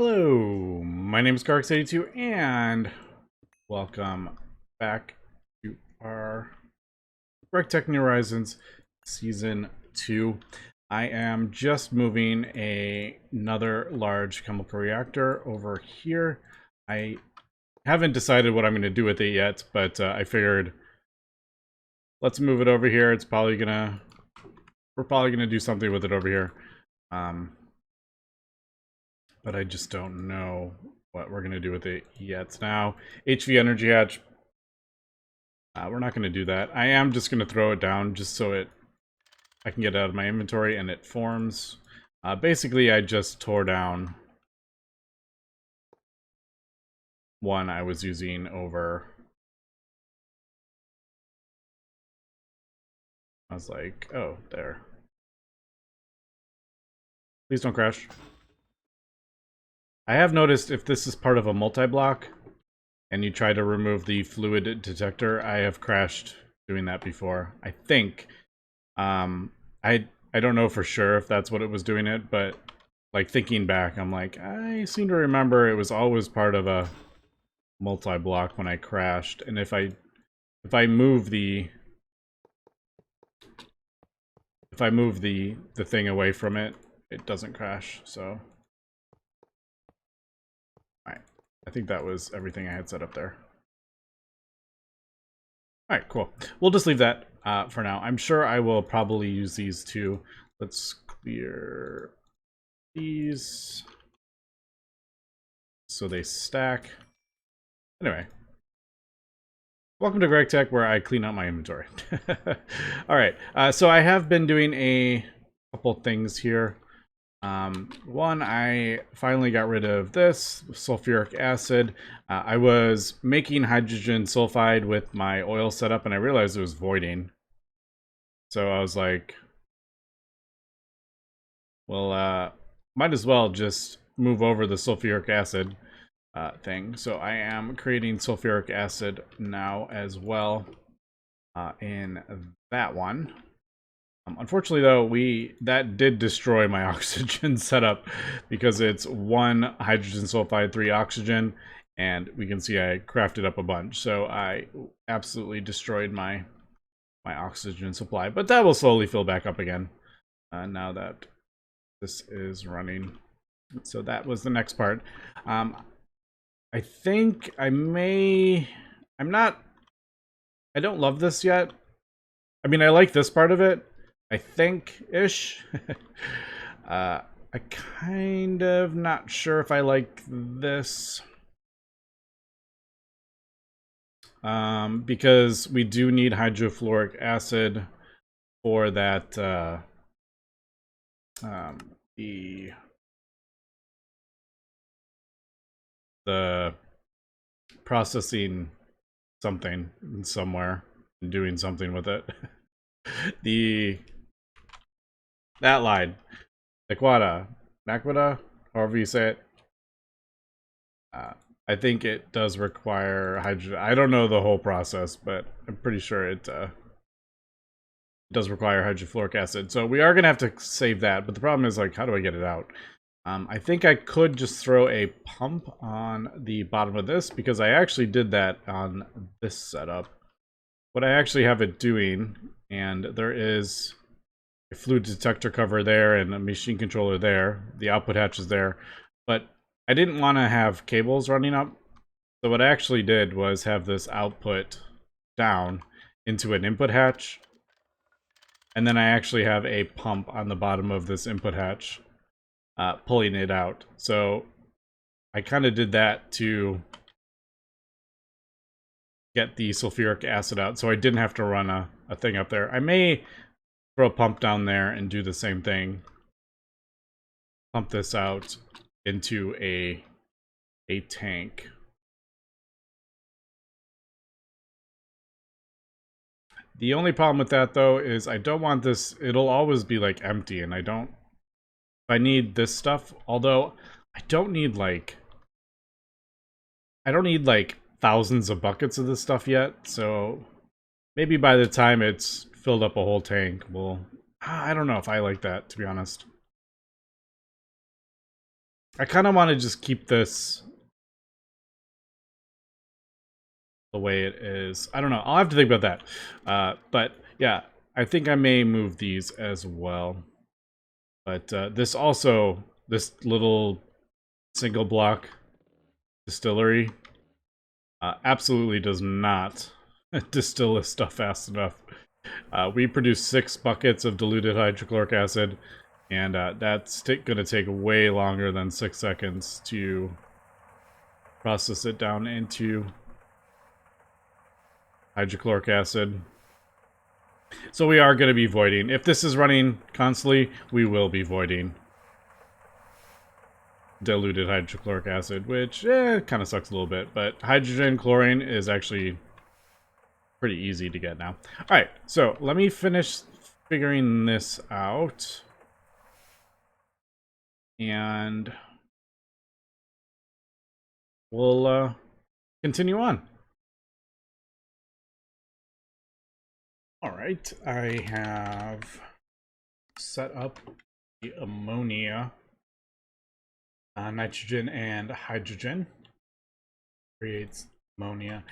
Hello, my name is GregTech and welcome back to our GregTech New Horizons Season 2. I am just moving another large chemical reactor over here. I haven't decided what I'm going to do with it yet, but I figured let's move it over here. We're probably gonna do something with it over here. But I just don't know what we're going to do with it yet. Now, HV Energy Hatch, we're not going to do that. I am just going to throw it down just so I can get it out of my inventory and it forms. Basically, I just tore down one I was using over. I was like, oh, there. Please don't crash. I have noticed if this is part of a multi-block and you try to remove the fluid detector, I have crashed doing that before. I think. I don't know for sure if that's what it was doing it, but like thinking back, I'm like, I seem to remember it was always part of a multi-block when I crashed. And if I move the thing away from it, it doesn't crash. So I think that was everything I had set up there. Alright, cool. We'll just leave that for now. I'm sure I will probably use these too. Let's clear these so they stack. Anyway. Welcome to GregTech, where I clean out my inventory. Alright, so I have been doing a couple things here. One, I finally got rid of this sulfuric acid. I was making hydrogen sulfide with my oil setup and I realized it was voiding. So I was like, well, might as well just move over the sulfuric acid thing. So I am creating sulfuric acid now as well in that one. Unfortunately, though, that did destroy my oxygen setup because it's 1 hydrogen sulfide, 3 oxygen, and we can see I crafted up a bunch. So I absolutely destroyed my oxygen supply, but that will slowly fill back up again now that this is running. So that was the next part. I think I don't love this yet. I mean, I like this part of it. I think-ish. I kind of not sure if I like this. Because we do need hydrofluoric acid for that, the processing something somewhere and doing something with it. That line, Naquada, however you say it. I think it does require hydrogen. I don't know the whole process, but I'm pretty sure it does require hydrofluoric acid. So we are gonna have to save that. But the problem is, like, how do I get it out? I think I could just throw a pump on the bottom of this because I actually did that on this setup. What I actually have it doing, and there is a fluid detector cover there and a machine controller there. The output hatch is there, but I didn't want to have cables running up. So what I actually did was have this output down into an input hatch. And then I actually have a pump on the bottom of this input hatch pulling it out. So I kind of did that to get the sulfuric acid out, so I didn't have to run a thing up there. I may throw a pump down there and do the same thing. Pump this out into a tank. The only problem with that, though, is I don't want this. It'll always be like empty, and I need this stuff. Although I don't need like thousands of buckets of this stuff yet. So maybe by the time it's filled up a whole tank, I don't know if I like that, to be honest. I kind of want to just keep this the way it is. I don't know. I'll have to think about that. But yeah, I think I may move these as well. But this little single block distillery absolutely does not distill this stuff fast enough. We produce 6 buckets of diluted hydrochloric acid, and that's going to take way longer than 6 seconds to process it down into hydrochloric acid. So we are going to be voiding. If this is running constantly, we will be voiding diluted hydrochloric acid, which kind of sucks a little bit, but hydrogen chlorine is actually pretty easy to get now. All right, so let me finish figuring this out, and we'll continue on. All right, I have set up the ammonia, nitrogen and hydrogen. Creates ammonia.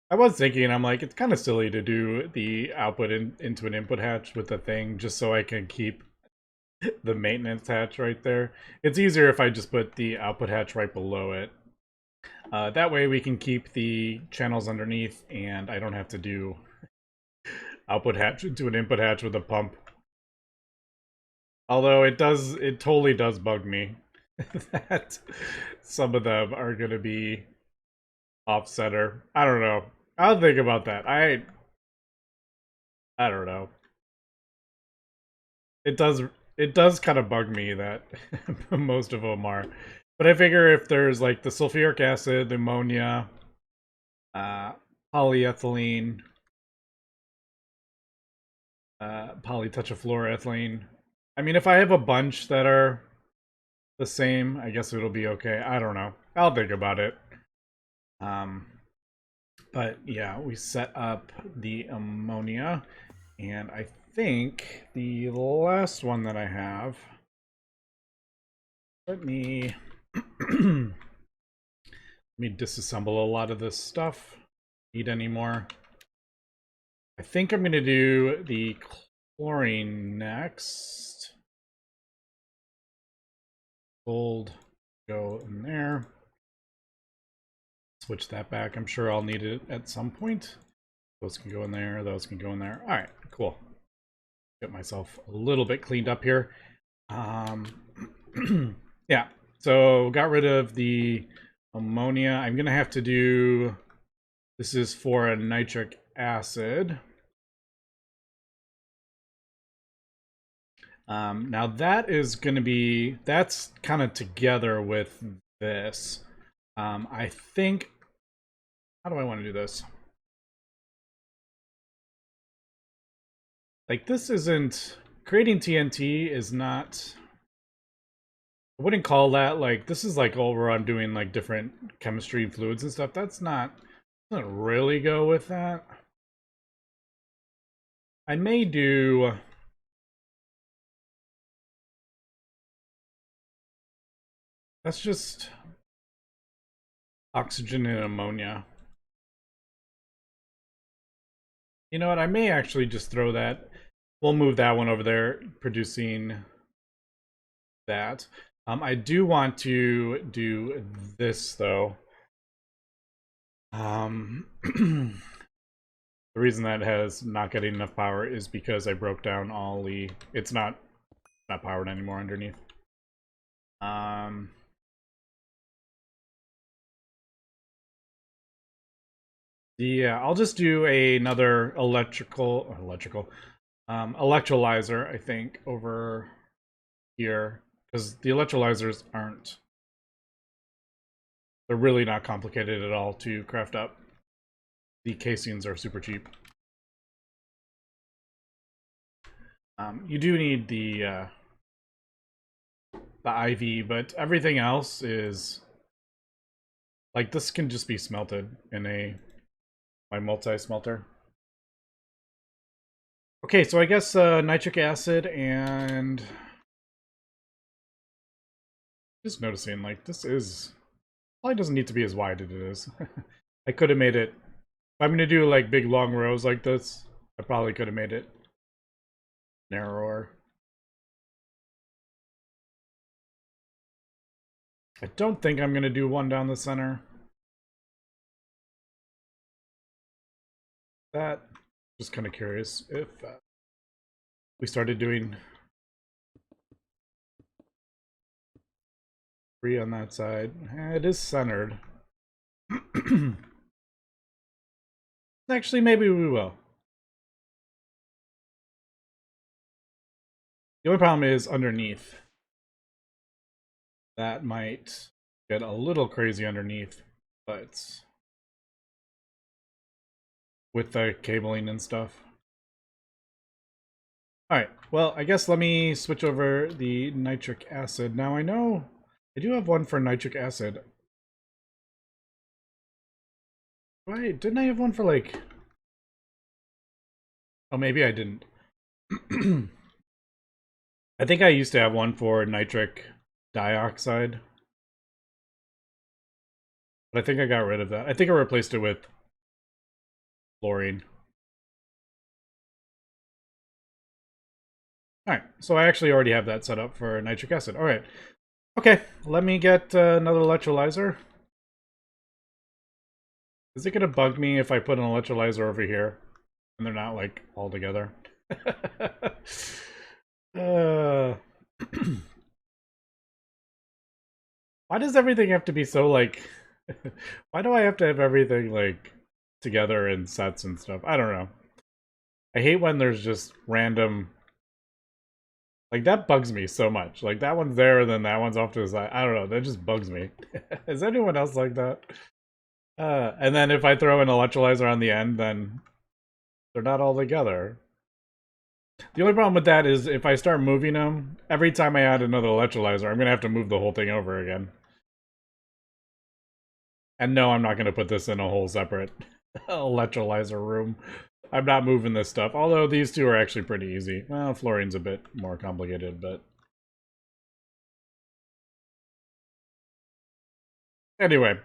I was thinking, I'm like, it's kind of silly to do the output into an input hatch with the thing, just so I can keep the maintenance hatch right there. It's easier if I just put the output hatch right below it. That way we can keep the channels underneath, and I don't have to do output hatch into an input hatch with a pump. Although it totally does bug me that some of them are going to be offsetter. I don't know. I'll think about that. I don't know. It does kind of bug me that most of them are. But I figure if there's like the sulfuric acid, the ammonia, polyethylene, polytetrafluoroethylene. I mean, if I have a bunch that are the same, I guess it'll be okay. I don't know. I'll think about it. But yeah, we set up the ammonia, and I think the last one that I have, let me disassemble a lot of this stuff. Need any more? I think I'm going to do the chlorine next. Gold, go in there. Switch that back. I'm sure I'll need it at some point. Those can go in there. Those can go in there. All right, cool. Get myself a little bit cleaned up here. Yeah, so got rid of the ammonia. I'm going to have to do... This is for a nitric acid. Now that is going to be... That's kind of together with this. I think... How do I want to do this? Like, this isn't... Creating TNT is not... I wouldn't call that, like, this is like all where I'm doing, like, different chemistry and fluids and stuff. That's not... Doesn't really go with that. I may do... That's just... Oxygen and ammonia. You know what? I may actually just throw that. We'll move that one over there, producing that. I do want to do this, though. The reason that has not getting enough power is because I broke down all the... It's not powered anymore underneath. Yeah, I'll just do another electrolyzer, I think, over here, because the electrolyzers aren't... They're really not complicated at all to craft up. The casings are super cheap. You do need the IV, but everything else is... Like, this can just be smelted in my multi-smelter. Okay, so I guess nitric acid and Just noticing, like, this is... Probably doesn't need to be as wide as it is. I could have made it... If I'm going to do, like, big long rows like this, I probably could have made it narrower. I don't think I'm going to do one down the center. That, just kind of curious if we started doing 3 on that side. It is centered. Actually, maybe we will. The only problem is underneath. That might get a little crazy underneath, but with the cabling and stuff. Alright, well, I guess let me switch over the nitric acid. Now I know I do have one for nitric acid. Right, didn't I have one for like... Oh, maybe I didn't. I think I used to have one for nitric dioxide. But I think I got rid of that. I think I replaced it with chlorine. Alright, so I actually already have that set up for nitric acid. Alright. Okay, let me get another electrolyzer. Is it gonna bug me if I put an electrolyzer over here and they're not like all together? Why does everything have to be so like why do I have to have everything like together in sets and stuff? I don't know. I hate when there's just random, like, that bugs me so much. Like, that one's there and then that one's off to the side. I don't know, that just bugs me. Is anyone else like that? And then if I throw an electrolyzer on the end, then they're not all together. The only problem with that is if I start moving them, every time I add another electrolyzer, I'm going to have to move the whole thing over again. And no, I'm not going to put this in a whole separate electrolyzer room. I'm not moving this stuff, although these two are actually pretty easy. Well, fluorine's a bit more complicated, but... Anyway,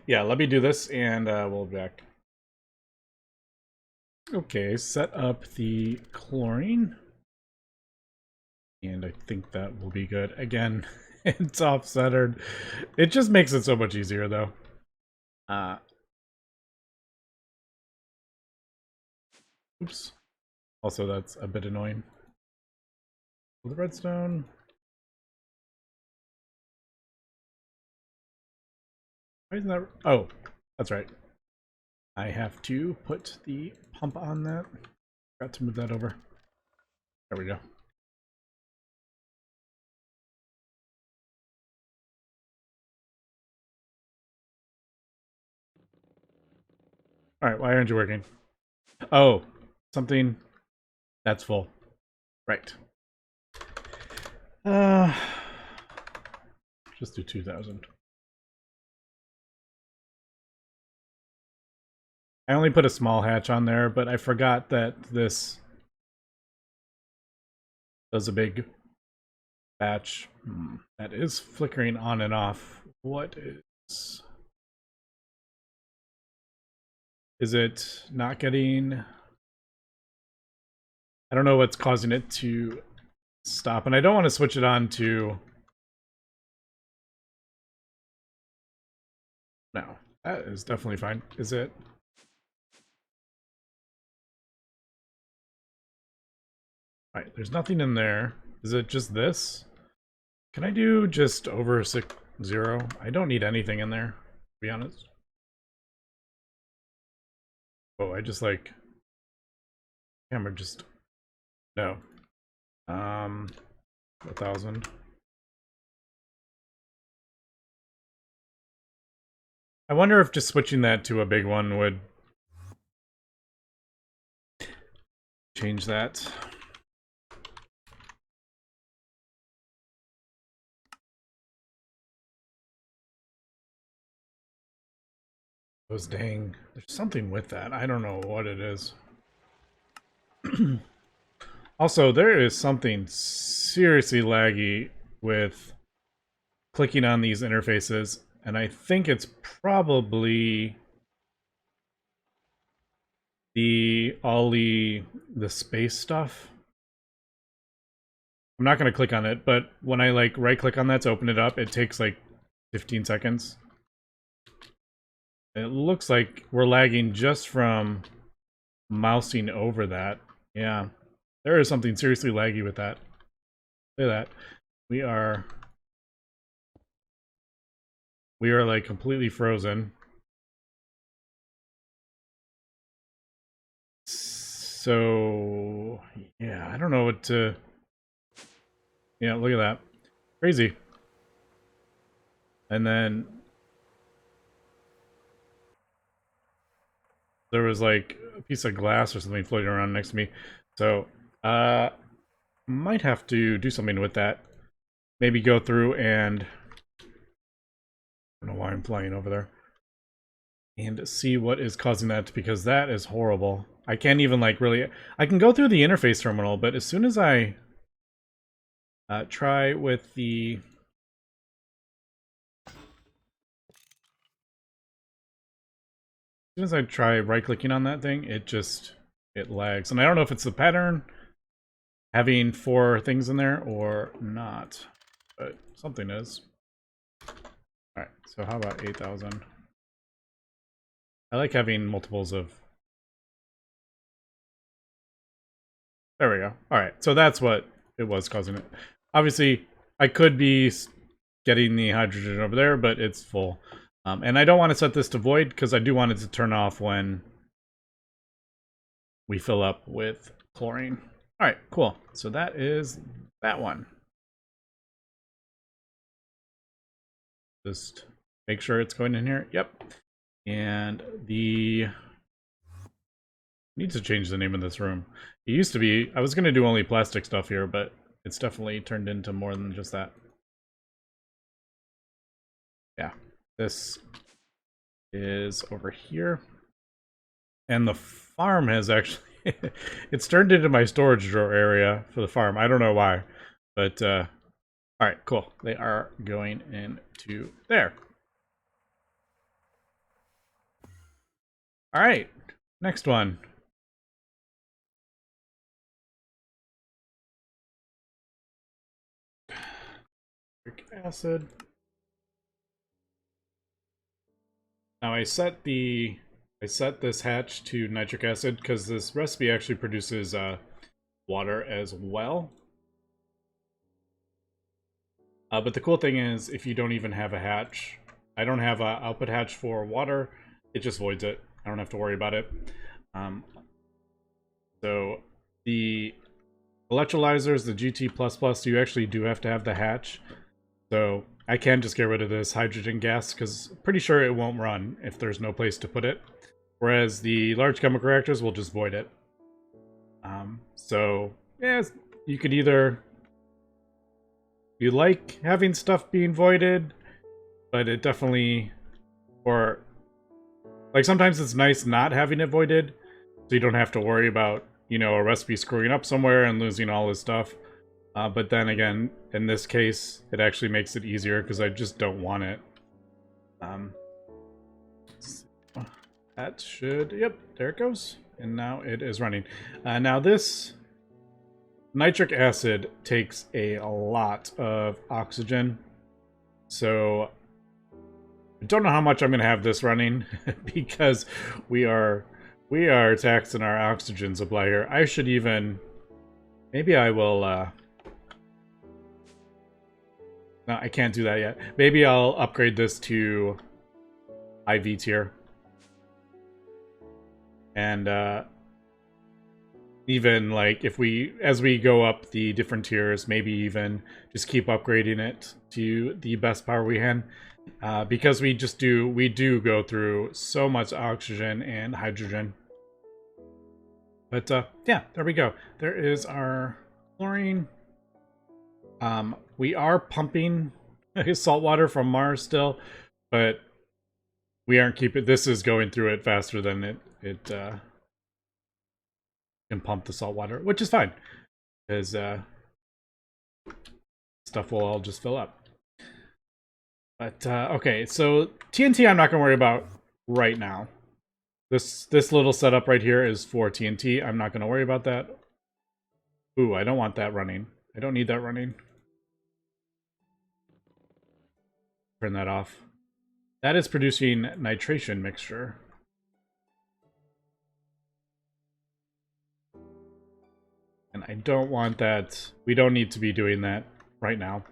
yeah, let me do this, and we'll be back. Okay, set up the chlorine. And I think that will be good. Again, it's off-centered. It just makes it so much easier, though. Oops. Also, that's a bit annoying. The redstone. Why isn't that... Oh, that's right. I have to put the pump on that. Forgot to move that over. There we go. Alright, why aren't you working? Oh, something that's full. Right. Just do 2,000. I only put a small hatch on there, but I forgot that this does a big batch. That is flickering on and off. What is... Is it not getting... I don't know what's causing it to stop, and I don't want to switch it on to... No, that is definitely fine. Is it? Right, there's nothing in there. Is it just this? Can I do just over 0? I don't need anything in there, to be honest. Oh, I just like... Camera just... No. 1,000. I wonder if just switching that to a big one would change that. Those dang, there's something with that. I don't know what it is. Also, there is something seriously laggy with clicking on these interfaces, and I think it's probably all the space stuff. I'm not going to click on it, but when I like right click on that to open it up, it takes like 15 seconds. It looks like we're lagging just from mousing over that. Yeah, there is something seriously laggy with that. Look at that. We are like completely frozen. So yeah, I don't know what to. Yeah, look at that. Crazy. And then there was like a piece of glass or something floating around next to me. So might have to do something with that. Maybe go through and I don't know why I'm flying over there. And see what is causing that, because that is horrible. I can't even like really. I can go through the interface terminal, but as soon as I try with the as soon as I try right-clicking on that thing, it lags. And I don't know if it's the pattern having 4 things in there or not, but something is. Alright, so how about 8,000? I like having multiples of... There we go. Alright, so that's what it was causing it. Obviously, I could be getting the hydrogen over there, but it's full. And I don't want to set this to void, because I do want it to turn off when we fill up with chlorine. Alright, cool. So that is that one. Just make sure it's going in here. Yep. And the... need to change the name of this room. It used to be... I was going to do only plastic stuff here, but it's definitely turned into more than just that. Yeah. This is over here. And the farm has actually... it's turned into my storage drawer area for the farm. I don't know why. But, alright, cool. They are going into there. Alright, next one. Nitric acid. Now I set this hatch to nitric acid because this recipe actually produces water as well. But the cool thing is, if you don't even have a hatch, I don't have an output hatch for water, it just voids it. I don't have to worry about it. So the electrolyzers, the GT++, you actually do have to have the hatch. So I can just get rid of this hydrogen gas because I'm pretty sure it won't run if there's no place to put it. Whereas the large chemical reactors will just void it. So yeah, you could either... You like having stuff being voided, but it definitely... Or... Like sometimes it's nice not having it voided, so you don't have to worry about, you know, a recipe screwing up somewhere and losing all this stuff. But then again, in this case, it actually makes it easier because I just don't want it. That should... Yep, there it goes. And now it is running. Now this nitric acid takes a lot of oxygen. So I don't know how much I'm going to have this running because we are taxing our oxygen supply here. I should even... Maybe I will... No, I can't do that yet. Maybe I'll upgrade this to IV tier. And even like if as we go up the different tiers, maybe even just keep upgrading it to the best power we can. Because we do go through so much oxygen and hydrogen. But yeah, there we go. There is our chlorine. We are pumping salt water from Mars still, but we aren't keeping... This is going through it faster than it can pump the salt water, which is fine, because stuff will all just fill up. But, okay, so TNT I'm not going to worry about right now. This little setup right here is for TNT. I'm not going to worry about that. Ooh, I don't want that running. I don't need that running. Turn that off. That is producing nitration mixture. And I don't want that. We don't need to be doing that right now.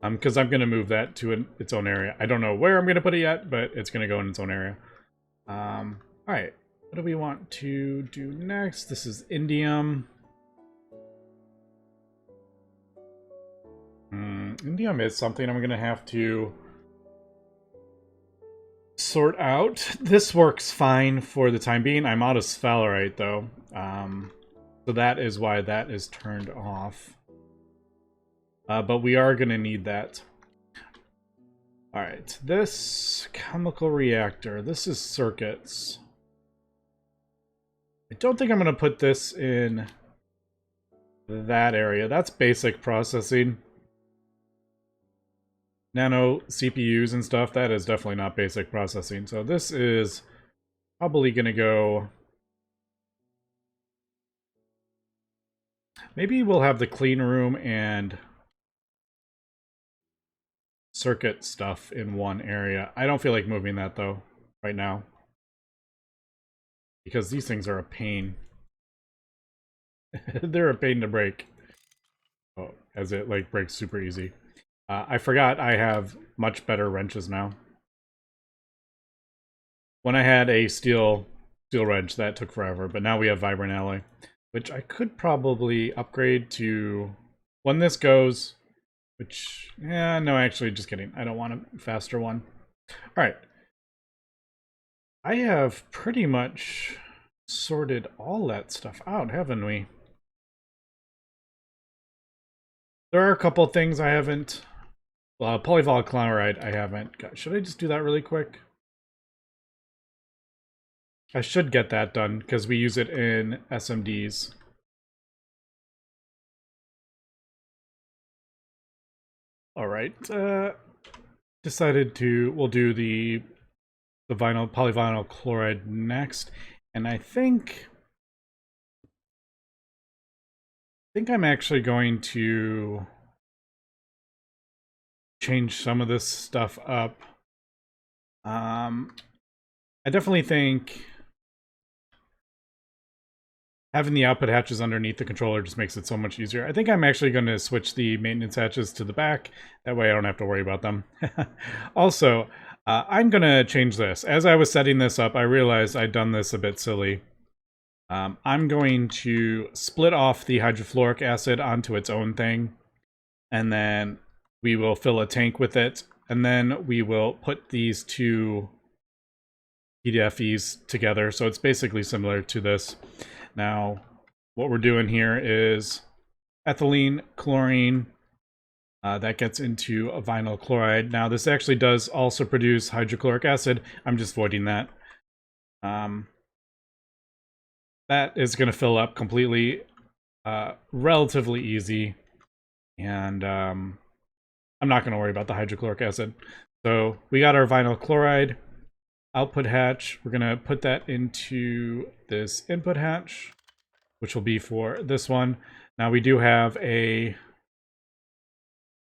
Because I'm going to move that to its own area. I don't know where I'm going to put it yet, but it's going to go in its own area. Alright. What do we want to do next? This is indium. Indium is something I'm going to have to sort out. This works fine for the time being. I'm out of sphalerite, though. So that is why that is turned off. But we are going to need that. Alright, this chemical reactor. This is circuits. I don't think I'm going to put this in that area. That's basic processing. Nano CPUs and stuff, that is definitely not basic processing. So this is probably going to go... Maybe we'll have the clean room and circuit stuff in one area. I don't feel like moving that, though, right now. Because these things are a pain. They're a pain to break. Oh, as it, like, breaks super easy. I forgot I have much better wrenches now. When I had a steel wrench, that took forever, but now we have vibrant alloy, which I could probably upgrade to when this goes, which, yeah, no, actually, just kidding. I don't want a faster one. All right. I have pretty much sorted all that stuff out, haven't we? There are a couple things I haven't... polyvinyl chloride I haven't got. Should I just do that really quick? I should get that done because we use it in SMDs. All right. Decided we'll do the polyvinyl chloride next, and I think I'm actually going to change some of this stuff up. I definitely think having the output hatches underneath the controller just makes it so much easier. I think I'm actually going to switch the maintenance hatches to the back. That way I don't have to worry about them. Also, I'm going to change this. As I was setting this up, I realized I'd done this a bit silly. I'm going to split off the hydrofluoric acid onto its own thing. And then we will fill a tank with it. And then we will put these two PDFEs together. So it's basically similar to this. Now, what we're doing here is ethylene, chlorine, that gets into a vinyl chloride. Now, this actually does also produce hydrochloric acid. I'm just voiding that. That is going to fill up completely, relatively easy. And I'm not going to worry about the hydrochloric acid. So we got our vinyl chloride output hatch. We're going to put that into this input hatch, which will be for this one. Now we do have there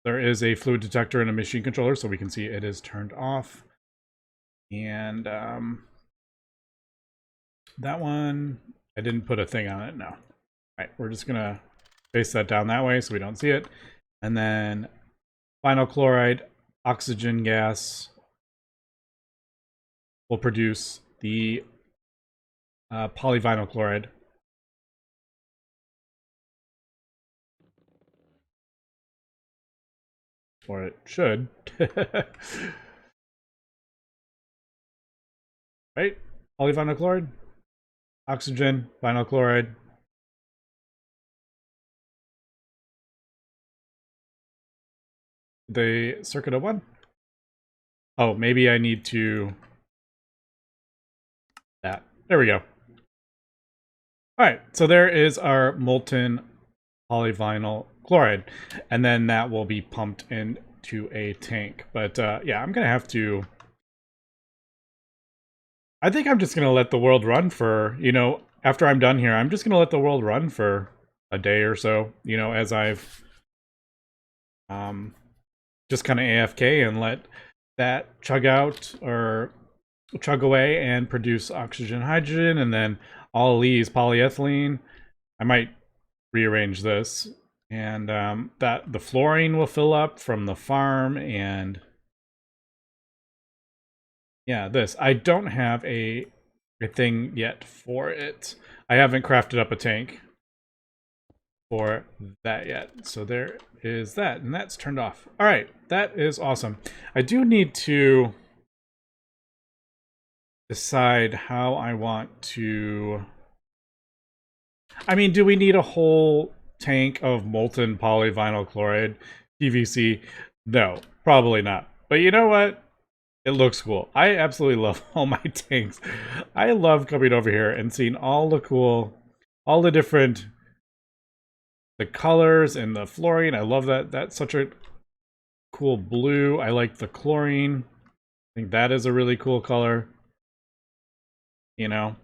is a fluid detector and a machine controller, so we can see it is turned off. And that one, I didn't put a thing on it, no. All right, we're just going to face that down that way so we don't see it. And then vinyl chloride, oxygen gas will produce the polyvinyl chloride. Or it should. Right? Polyvinyl chloride, oxygen, vinyl chloride. The circuit of one? Oh, maybe I need to... that. There we go. Alright, so there is our molten polyvinyl chloride. And then that will be pumped into to a tank. But yeah, I'm gonna have to. I think I'm just gonna let the world run for, you know, after I'm done here, I'm just gonna let the world run for a day or so, you know, as I've just kind of AFK and let that chug out or chug away and produce oxygen, hydrogen, and then all these polyethylene. I might rearrange this, and that the fluorine will fill up from the farm, and yeah, this. I don't have a thing yet for it. I haven't crafted up a tank for that yet. So there is that, and that's turned off. All right, that is awesome. I do need to decide how I want to... I mean, do we need a whole tank of molten polyvinyl chloride, PVC? No, probably not. But you know what? It looks cool. I absolutely love all my tanks. I love coming over here and seeing all the cool, all the different, the colors and the fluorine. I love that. That's such a cool blue. I like the chlorine. I think that is a really cool color. You know?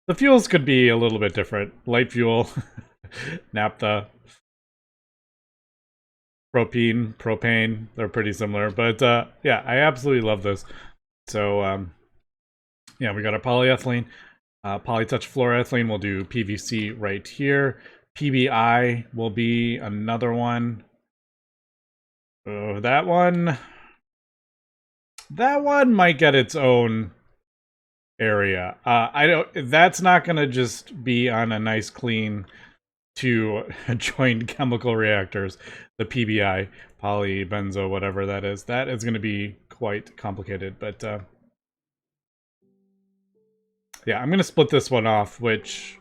The fuels could be a little bit different. Light fuel, naphtha, propane, they're pretty similar. But yeah, I absolutely love this. So yeah, we got our polyethylene. Polytouch fluoroethylene, we'll do PVC right here. PBI will be another one. Oh, that one might get its own area. I don't. That's not gonna just be on a nice clean to joined chemical reactors. The PBI, polybenzo, whatever that is gonna be quite complicated. But yeah, I'm gonna split this one off, which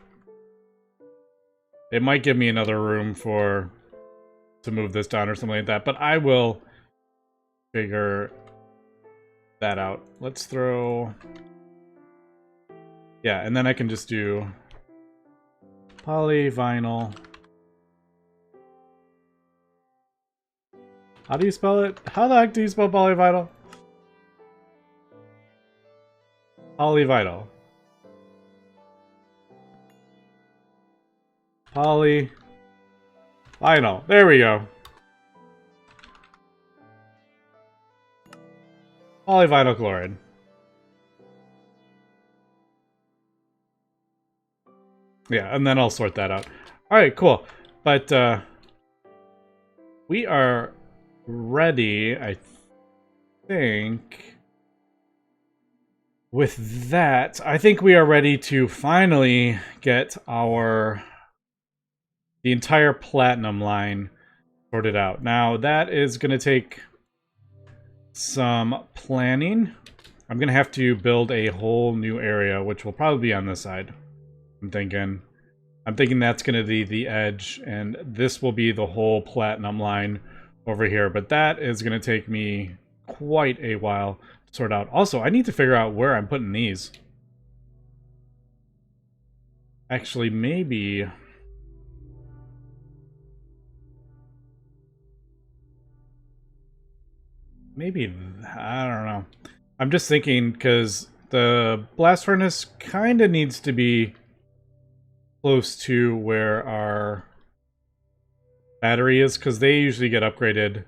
it might give me another room to move this down or something like that. But I will figure that out. Let's throw. Yeah, and then I can just do polyvinyl. How do you spell it? How the heck do you spell polyvinyl? Polyvinyl. Polyvinyl. There we go. Polyvinyl chloride. Yeah, and then I'll sort that out. Alright, cool. But we are ready, I think. With that, I think we are ready to finally get the entire platinum line sorted out. Now, that is going to take some planning. I'm going to have to build a whole new area, which will probably be on this side. I'm thinking that's going to be the edge, and this will be the whole platinum line over here. But that is going to take me quite a while to sort out. Also, I need to figure out where I'm putting these. Actually, maybe... I don't know. I'm just thinking, because the blast furnace kind of needs to be close to where our battery is, because they usually get upgraded.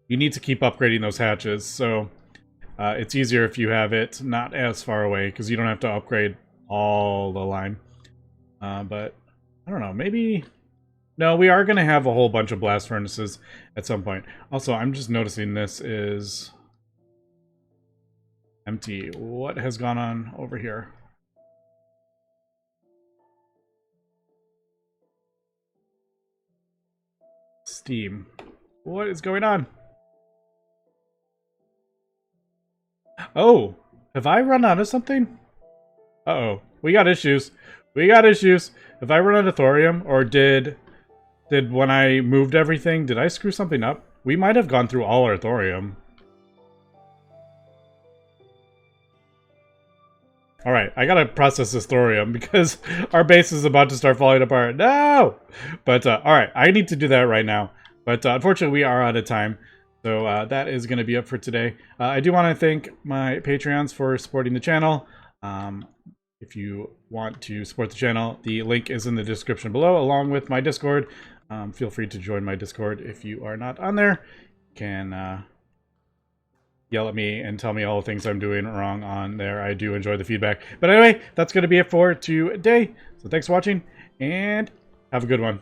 You need to keep upgrading those hatches, so it's easier if you have it not as far away, because you don't have to upgrade all the line. But I don't know, maybe... No, we are going to have a whole bunch of blast furnaces at some point. Also, I'm just noticing this is empty. What has gone on over here? Steam. What is going on? Oh, have I run out of something? Uh-oh, we got issues. We got issues. Have I run out of thorium, or did when I moved everything, did I screw something up? We might have gone through all our thorium. All right, I gotta process this thorium because our base is about to start falling apart. No! But, all right, I need to do that right now. But unfortunately, we are out of time. So that is going to be up for today. I do want to thank my Patreons for supporting the channel. If you want to support the channel, the link is in the description below, along with my Discord. Feel free to join my Discord if you are not on there. You can yell at me and tell me all the things I'm doing wrong on there. I do enjoy the feedback. But anyway, that's going to be it for today. So thanks for watching, and have a good one.